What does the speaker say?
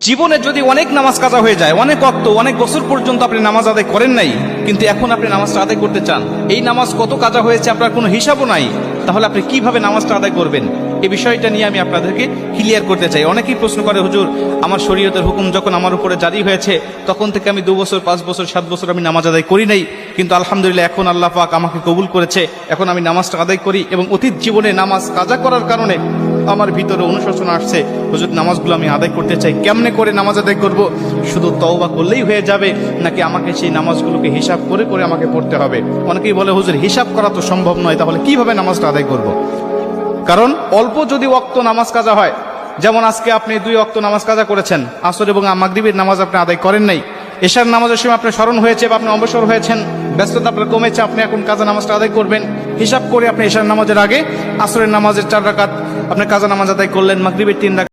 জীবনে যদি অনেক নামাজ কাজা হয়ে যায়, অনেক ওয়াক্ত, অনেক বছর পর্যন্ত আপনি নামাজ আদায় করেন নাই, কিন্তু এখন আপনি নামাজটা আদায় করতে চান, এই নামাজ কত কাজা হয়েছে আপনার কোনো হিসাবও নাই, তাহলে আপনি কিভাবে নামাজটা আদায় করবেন? এই বিষয়টা নিয়ে আমি আপনাদেরকে ক্লিয়ার করতে চাই। অনেকেই প্রশ্ন করে, হুজুর আমার শরীয়তের হুকুম যখন আমার উপরে জারি হয়েছে তখন থেকে আমি 2 বছর 5 বছর 7 বছর আমি নামাজ আদায় করি নাই, কিন্তু আলহামদুলিল্লাহ এখন আল্লাহ পাক আমাকে কবুল করেছে, এখন আমি নামাজটা আদায় করি, এবং অতীত জীবনে নামাজ কাজা করার কারণে আমার ভিতরে অনুশোচনা আসছে, হুজুর নামাজগুলো আমি আদায় করতে চাই, কেমনে করে নামাজ আদায় করব? শুধু তওবা করলেই হয়ে যাবে নাকি আমাকে সেই নামাজগুলোকে হিসাব করে করে আমাকে পড়তে হবে? অনেকেই বলে, হুজুর হিসাব করা তো সম্ভব নয়, তাহলে কিভাবে নামাজটা আদায় করব? কারণ অল্প যদি ওয়াক্ত নামাজ কাজা হয়, যেমন আজকে আপনি 2 ওয়াক্ত নামাজ কাজা করেছেন, আসর এবং মাগরিবের নামাজ আপনি আদায় করেন নাই, এশার নামাজের সময় আপনার স্মরণ হয়েছে বা আপনি অবসর হয়েছেন, ব্যস্ততা আপনার কমেছে, আপনি এখন কাজা নামাজটা আদায় করবেন, হিসাব করে আপনি এশার নামাজের আগে আসরের নামাজের 4 রাকাত আপনি কাজা নামাজ আদায় করলেন, মাগরিবের 3 রাকাত